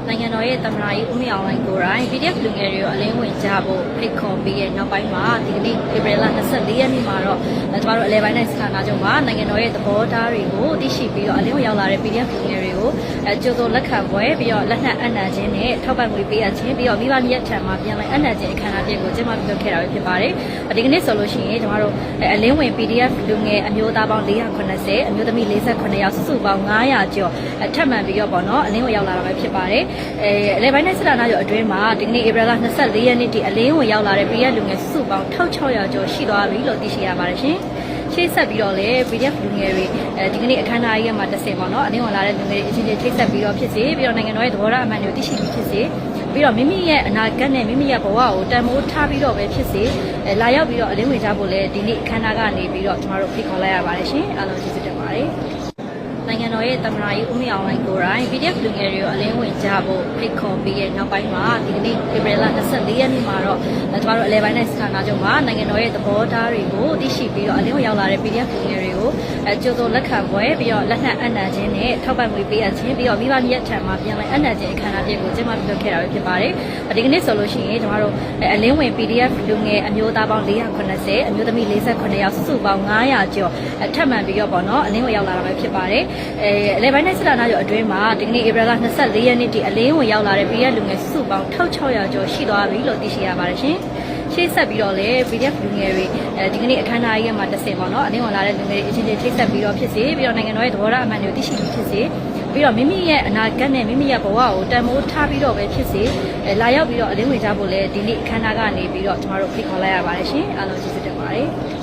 နိုင်ငံတော်ရဲ့သမ္မတကြီးဦးမြင့်အောင်လှိုင်ကိုယ်တိုင် PDF လူငယ်တွေကိုအလင်းဝင်ကြဖို့ဖိတ်ခေါ်ပြီးရဲ့နောက်ပိုင်းမှာဒီကနေ့ဧပြီလ24ရက်နေ့မှာတော့ကျမတို့အလဲပိုင်းတိုင်းစခန်းသားချုပ်မှာနိုင်ငံတော်ရဲ့သဘောထားတွေကိုသိရှိပြီးတော့အလင်းဝင်ရောက်လာတဲ့ PDF လူငယ်တွေကိုကြိုးစိုးလက်ခံပွဲပြီးတော့လက်နက်အနှံခြင်းနဲ့ထောက်ပံ့ငွေပေးရခြင်းပြီးတော့မိဘမြတ်ထံမှာပြန်လည်အနှံခြင်းအခမ်းအနားတွေကိုကျင်းပပြုလုပ်ခဲ့တာပဲဖြစ်ပါတယ်။ဒီကနေ့ဆိုလို့ရှိရင်ကျမတို့အလင်းဝင် PDF လူငယ်အမျိုးသားပေါင်း490အမျိုးသမီး48ယောက်စုစုပေါင်း900ကျော်ထပ်မံပြီးတော့ပေါ့နော်အလင်းဝင်ရောက်လာတာပဲဖြစ်ပါတယ်။အလဲပိုင်းတိုင်းစစ်တာနာကျော်အတွင်းမှာဒီကနေ့ဧပြီလ24ရက်နေ့ထိအလင်းဝင်ရောက်လာတဲ့ PDF လူငယ်စုစုပေါင်း1600ကျော်ရှိသွားပြီလို့သိရှိရပါတယ်ရှင်။ရှေ့ဆက်ပြီးတော့လည်း PDF လူငယ်တွေဒီကနေ့အခမ်းအနားကြီးမှာတက်ဆင်ပေါ့နော်အလင်းဝင်လာတဲ့လူငယ်တွေအချင်းချင်းထိတ်ဆက်ပြီးတော့ဖြစ်စေပြီးတော့နိုင်ငံတော်ရဲ့သဘောထားအမှန်တွေကိုသိရှိပြီးဖြစ်စေပြီးတော့မိမိရဲ့အနာဂတ်နဲ့မိမိရဲ့ဘဝကိုတန်ဖိုးထားပြီးတော့ပဲဖြစ်စေလာရောက်ပြီးတော့အလင်းဝင်ကြဖို့လည်းဒီနေ့အခမ်းအနားကနေပြီးတော့ကျမတို့ဖိတ်ခေါ်လိုက်ရပါတယ်ရှင်အားလုံးကျေးဇူးတင်ပါတယ်နိုင်ငံတော်ရဲ့သမ္မတကြီးဦးမြင့်အောင်လှိုင်ကိုယ်တိုင် PDF လူငယ်တွေကိုအလင်းဝင်ကြဖို့ဖိတ်ခေါ်ပြီးရဲ့နောက်ပိုင်းမှာဒီကနေ့ဧပြီလ24ရက်နေ့မှာတော့ကျမတို့အလဲပိုင်းတိုင်းစခန်းသားချုပ်မှာနိုင်ငံတော်ရဲ့သဘောထားတွေကိုသိရှိပြီးတော့အလင်းဝင်ရောက်လာတဲ့ PDF လူငယ်တွေကိုကြိုးစိုးလက်ခံပွဲပြီးတော့လက်နက်အနှံခြင်းနဲ့ထောက်ပံ့ငွေပေးရခြင်းပြီးတော့မိဘမြတ်ထံမှာပြန်လည်အနှံခြင်းအခမ်းအနားတွေကိုကျင်းပပြုလုပ်ခဲ့တာပဲဖြစ်ပါတယ်။ဒီကနေ့ဆိုလို့ရှိရင်ကျမတို့အလင်းဝင် PDF လူငယ်အမျိုးသားပေါင်း490အမျိုးသမီး48ယောက်စုစုပေါင်း900ကျော်ထပ်မံပြီးတော့ပေါ့နော်အလင်းဝင်ရောက်လာတာပဲဖြစ်ပါတယ်။အလဲပိုင်းတိုင်းစစ်တာနာကျော်အတွင်းမှာဒီကနေ့ဧပြီလ24ရက်နေ့ထိအလင်းဝင်ရောက်လာတဲ့ PDF လူငယ်စုစုပေါင်း1600ကျော်ရှိသွားပြီလို့သိရှိရပါတယ်ရှင်။ရှေ့ဆက်ပြီးတော့လည်း PDF လူငယ်တွေဒီကနေ့အခမ်းအနားကြီးမှာတက်ဆင်ပေါ့နော်အလင်းဝင်လာတဲ့လူငယ်တွေအချင်းချင်းထိတ်ဆက်ပြီးတော့ဖြစ်စေပြီးတော့နိုင်ငံတော်ရဲ့သဘောထားအမှန်တွေကိုသိရှိပြီးဖြစ်စေပြီးတော့မိမိရဲ့အနာဂတ်နဲ့မိမိရဲ့ဘဝကိုတန်ဖိုးထားပြီးတော့ပဲဖြစ်စေလာရောက်ပြီးတော့အလင်းဝင်ကြဖို့လည်းဒီနေ့အခမ်းအနားကနေပြီးတော့ကျမတို့ဖိတ်ခေါ်လိုက်ရပါတယ်ရှင်အားလုံးကျေးဇူးတင်ပါတယ်